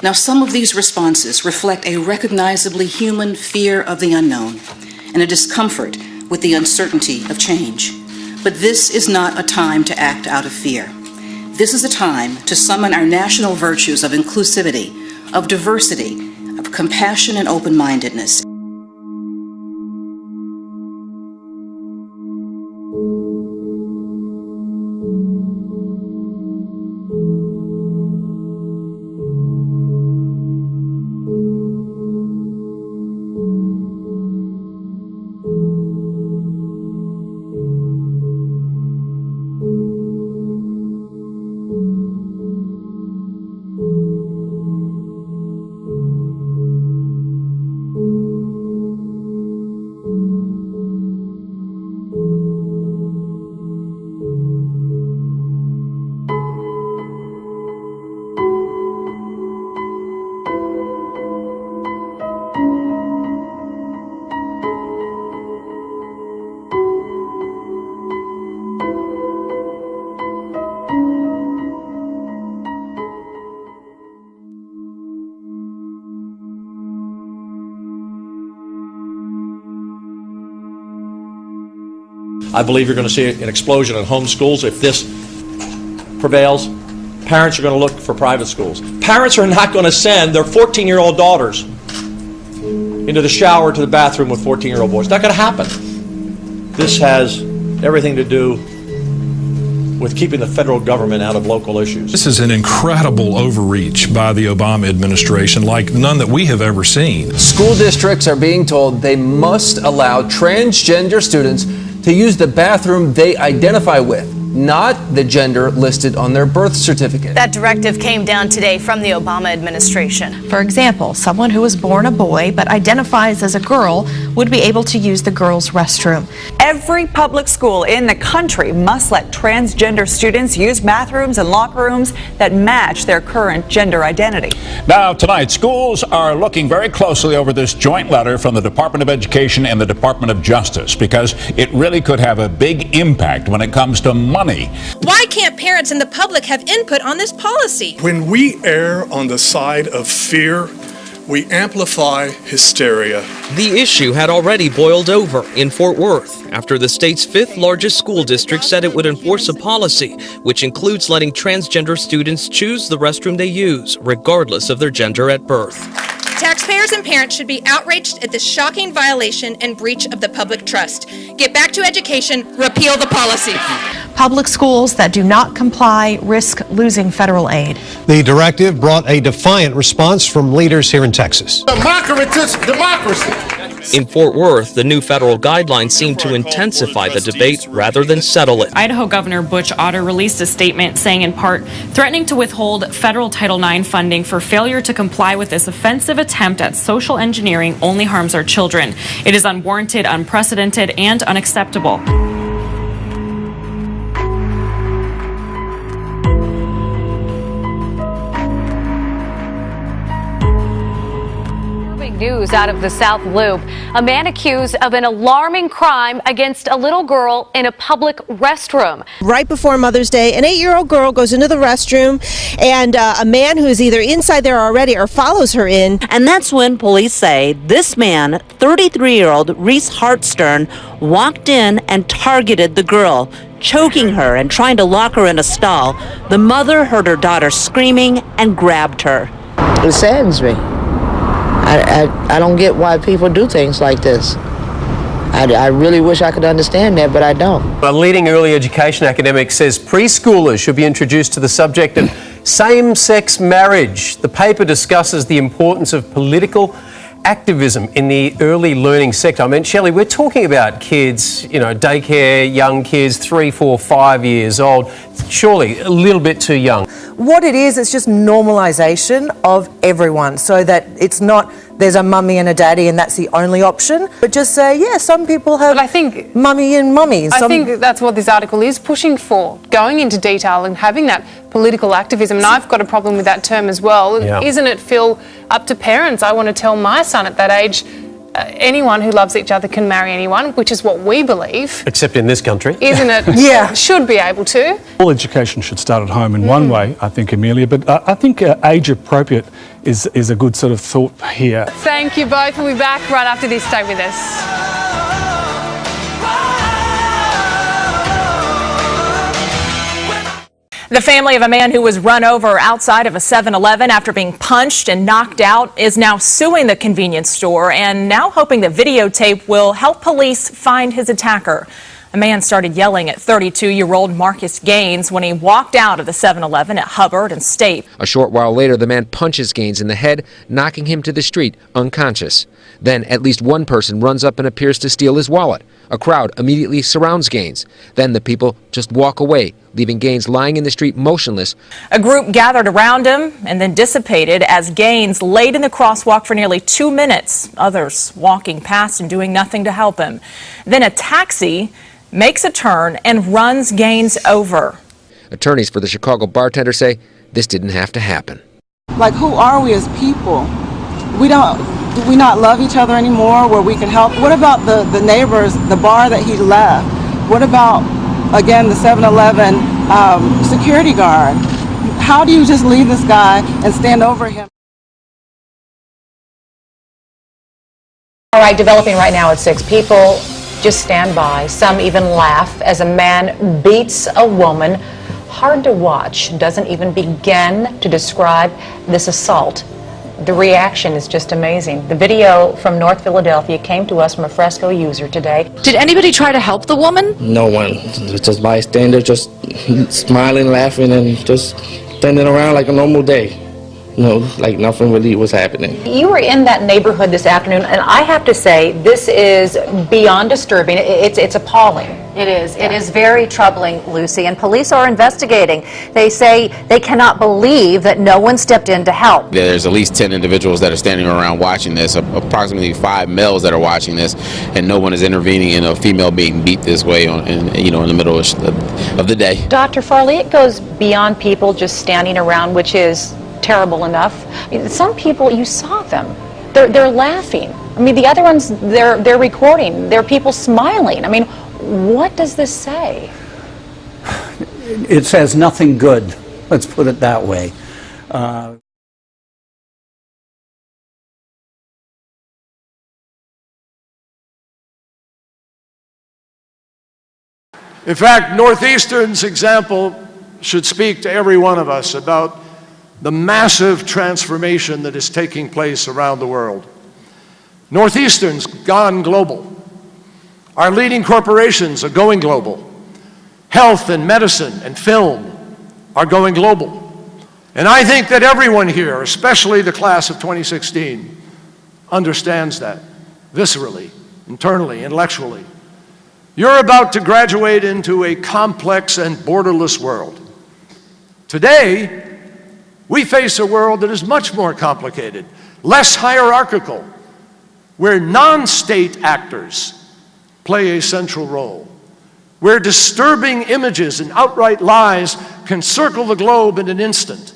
Now, some of these responses reflect a recognizably human fear of the unknown and a discomfort with the uncertainty of change. But this is not a time to act out of fear. This is a time to summon our national virtues of inclusivity, of diversity, of compassion and open-mindedness. I believe you're going to see an explosion in homeschools. If this prevails, parents are going to look for private schools. Parents are not going to send their 14-year-old daughters into the shower to the bathroom with 14-year-old boys. It's not going to happen. This has everything to do with keeping the federal government out of local issues. This is an incredible overreach by the Obama administration, like none that we have ever seen. School districts are being told they must allow transgender students to use the bathroom they identify with, not the gender listed on their birth certificate. That directive came down today from the Obama administration. For example, someone who was born a boy but identifies as a girl would be able to use the girls' restroom. Every public school in the country must let transgender students use bathrooms and locker rooms that match their current gender identity. Now, tonight, schools are looking very closely over this joint letter from the Department of Education and the Department of Justice, because it really could have a big impact when it comes to money. Why can't parents and the public have input on this policy? When we err on the side of fear, we amplify hysteria. The issue had already boiled over in Fort Worth after the state's fifth largest school district said it would enforce a policy which includes letting transgender students choose the restroom they use, regardless of their gender at birth. Taxpayers and parents should be outraged at this shocking violation and breach of the public trust. Get back to education, repeal the policy. Public schools that do not comply risk losing federal aid. The directive brought a defiant response from leaders here in Texas. Democracy. In Fort Worth, the new federal guidelines seem to intensify the debate rather than settle it. Idaho Governor Butch Otter released a statement saying in part, threatening to withhold federal Title IX funding for failure to comply with this offensive attempt at social engineering only harms our children. It is unwarranted, unprecedented, and unacceptable. News out of the South Loop. A man accused of an alarming crime against a little girl in a public restroom. Right before Mother's Day, an 8-year-old girl goes into the restroom and a man who is either inside there already or follows her in. And that's when police say this man, 33-year-old Reese Hartstern, walked in and targeted the girl, choking her and trying to lock her in a stall. The mother heard her daughter screaming and grabbed her. It saddens me. I don't get why people do things like this. I really wish I could understand that, but I don't. A leading early education academic says preschoolers should be introduced to the subject of same-sex marriage. The paper discusses the importance of political activism in the early learning sector. I mean, Shelley, we're talking about kids, daycare, young kids, 3, 4, 5 years old. Surely a little bit too young. What it is, it's just normalisation of everyone, so that it's not there's a mummy and a daddy and that's the only option, but just say, yeah, some people have mummy and mummy. I think that's what this article is pushing for, going into detail and having that political activism. And I've got a problem with that term as well. Yeah. Isn't it, Phil, up to parents? I want to tell my son at that age, anyone who loves each other can marry anyone, which is what we believe. Except in this country. Isn't it? Yeah. Should be able to. All education should start at home in one way, I think, Amelia, but I think age appropriate is a good sort of thought here. Thank you both. We'll be back right after this. Stay with us. The family of a man who was run over outside of a 7-Eleven after being punched and knocked out is now suing the convenience store and now hoping the videotape will help police find his attacker. A man started yelling at 32-year-old Marcus Gaines when he walked out of the 7-Eleven at Hubbard and State. A short while later, the man punches Gaines in the head, knocking him to the street, unconscious. Then, at least one person runs up and appears to steal his wallet. A crowd immediately surrounds Gaines. Then the people just walk away, leaving Gaines lying in the street motionless. A group gathered around him and then dissipated as Gaines laid in the crosswalk for nearly 2 minutes, others walking past and doing nothing to help him. Then a taxi makes a turn and runs Gaines over. Attorneys for the Chicago bartender say this didn't have to happen. Like, who are we as people? Do we not love each other anymore where we can help? What about the neighbors, the bar that he left? What about, again, the 7-Eleven security guard? How do you just leave this guy and stand over him? All right, developing right now at 6. People just stand by. Some even laugh as a man beats a woman. Hard to watch. Doesn't even begin to describe this assault. The reaction is just amazing. The video from North Philadelphia came to us from a Fresco user today. Did anybody try to help the woman? No one. Just bystanders, just smiling, laughing, and just standing around like a normal day. Like nothing really was happening. You were in that neighborhood this afternoon, and I have to say, this is beyond disturbing. It's appalling. It is. It is very troubling, Lucy, and police are investigating. They say they cannot believe that no one stepped in to help. There's at least 10 individuals that are standing around watching this, approximately 5 males that are watching this, and no one is intervening in a female being beat this way in the middle of the day. Dr. Farley, it goes beyond people just standing around, which is terrible enough. I mean, some people, you saw them. They're laughing. I mean, the other ones, they're recording. There are people smiling. I mean, what does this say? It says nothing good. Let's put it that way. In fact, Northeastern's example should speak to every one of us about the massive transformation that is taking place around the world. Northeastern's gone global. Our leading corporations are going global. Health and medicine and film are going global. And I think that everyone here, especially the class of 2016, understands that viscerally, internally, intellectually. You're about to graduate into a complex and borderless world. Today, we face a world that is much more complicated, less hierarchical, where non-state actors play a central role, where disturbing images and outright lies can circle the globe in an instant,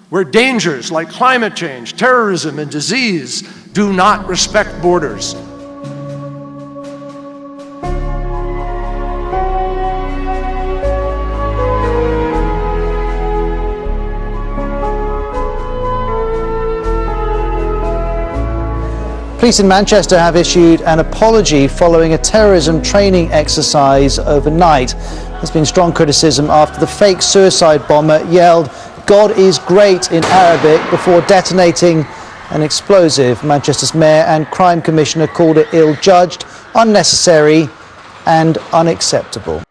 where dangers like climate change, terrorism, and disease do not respect borders. Police in Manchester have issued an apology following a terrorism training exercise overnight. There's been strong criticism after the fake suicide bomber yelled, "God is great" in Arabic before detonating an explosive. Manchester's mayor and crime commissioner called it ill-judged, unnecessary and unacceptable.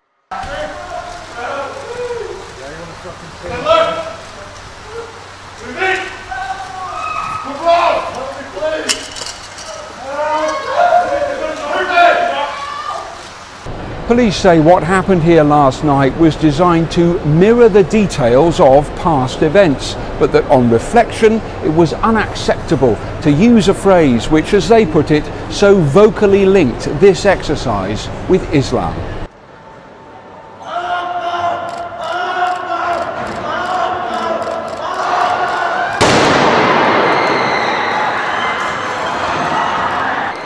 Police say what happened here last night was designed to mirror the details of past events, but that on reflection it was unacceptable to use a phrase which, as they put it, so vocally linked this exercise with Islam.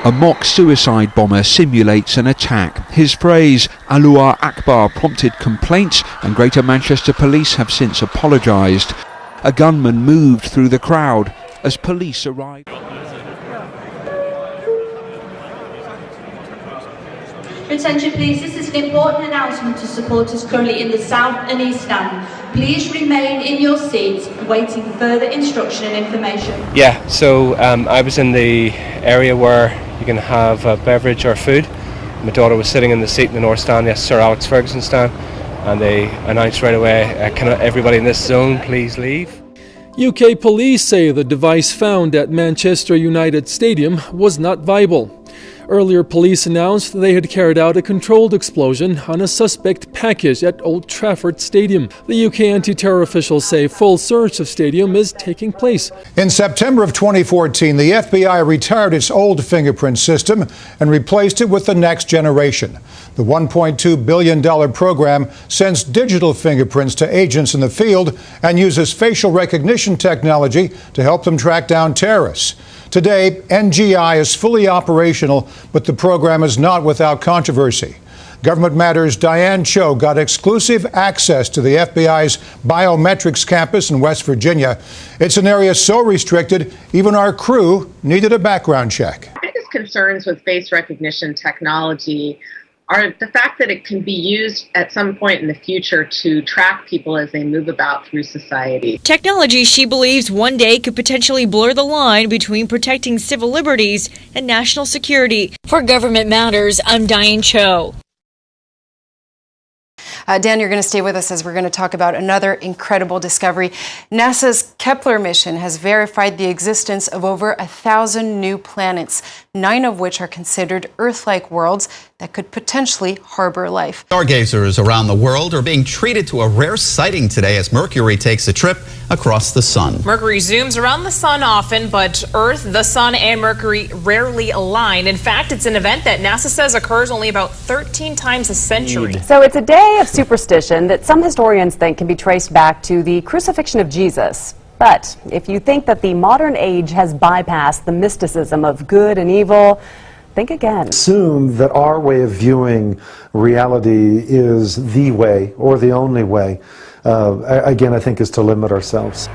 A mock suicide bomber simulates an attack. His phrase, Allahu Akbar, prompted complaints, and Greater Manchester Police have since apologised. A gunman moved through the crowd as police arrived. Attention please, this is an important announcement to supporters currently in the south and east stand. Please remain in your seats waiting for further instruction and information. Yeah, so I was in the area where you can have a beverage or food. My daughter was sitting in the seat in the north stand, yes, Sir Alex Ferguson stand, and they announced right away, can everybody in this zone please leave? UK police say the device found at Manchester United Stadium was not viable. Earlier, police announced they had carried out a controlled explosion on a suspect package at Old Trafford Stadium. The UK anti-terror officials say full search of stadium is taking place. In September of 2014, the FBI retired its old fingerprint system and replaced it with the next generation. The $1.2 billion program sends digital fingerprints to agents in the field and uses facial recognition technology to help them track down terrorists. Today, NGI is fully operational, but the program is not without controversy. Government Matters' Diane Cho got exclusive access to the FBI's biometrics campus in West Virginia. It's an area so restricted, even our crew needed a background check. My biggest concerns with face recognition technology are the fact that it can be used at some point in the future to track people as they move about through society. Technology she believes one day could potentially blur the line between protecting civil liberties and national security. For Government Matters, I'm Diane Cho. Dan, you're going to stay with us as we're going to talk about another incredible discovery. NASA's Kepler mission has verified the existence of over 1,000 new planets, 9 of which are considered Earth-like worlds that could potentially harbor life. Stargazers around the world are being treated to a rare sighting today as Mercury takes a trip across the sun. Mercury zooms around the sun often, but Earth, the sun, and Mercury rarely align. In fact, it's an event that NASA says occurs only about 13 times a century. So it's a day of superstition that some historians think can be traced back to the crucifixion of Jesus. But if you think that the modern age has bypassed the mysticism of good and evil, think again. Assume that our way of viewing reality is the way or the only way, again, I think is to limit ourselves.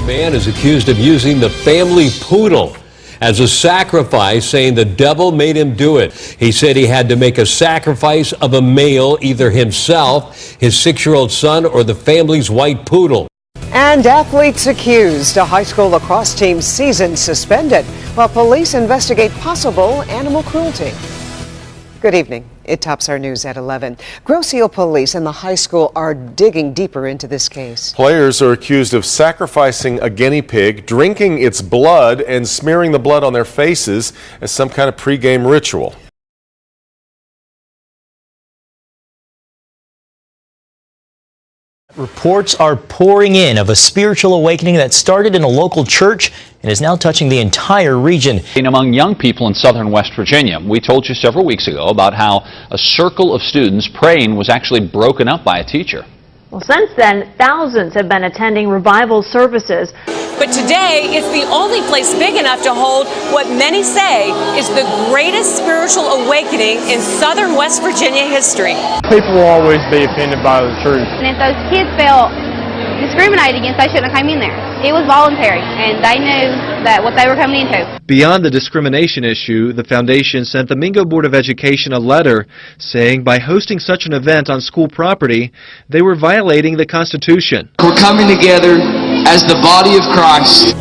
Man is accused of using the family poodle as a sacrifice, saying the devil made him do it. He said he had to make a sacrifice of a male, either himself, his 6-year-old son, or the family's white poodle. And athletes accused. A high school lacrosse team's season suspended while police investigate possible animal cruelty. Good evening. It tops our news at 11. Grosse Ile police and the high school are digging deeper into this case. Players are accused of sacrificing a guinea pig, drinking its blood, and smearing the blood on their faces as some kind of pre-game ritual. Reports are pouring in of a spiritual awakening that started in a local church and is now touching the entire region. Among young people in southern West Virginia, we told you several weeks ago about how a circle of students praying was actually broken up by a teacher. Well, since then, thousands have been attending revival services. But today, it's the only place big enough to hold what many say is the greatest spiritual awakening in southern West Virginia history. People will always be offended by the truth. And if those kids felt discriminated against, they shouldn't have come in there. It was voluntary, and they knew that what they were coming into. Beyond the discrimination issue, the foundation sent the Mingo Board of Education a letter saying by hosting such an event on school property, they were violating the Constitution. We're coming together as the body of Christ.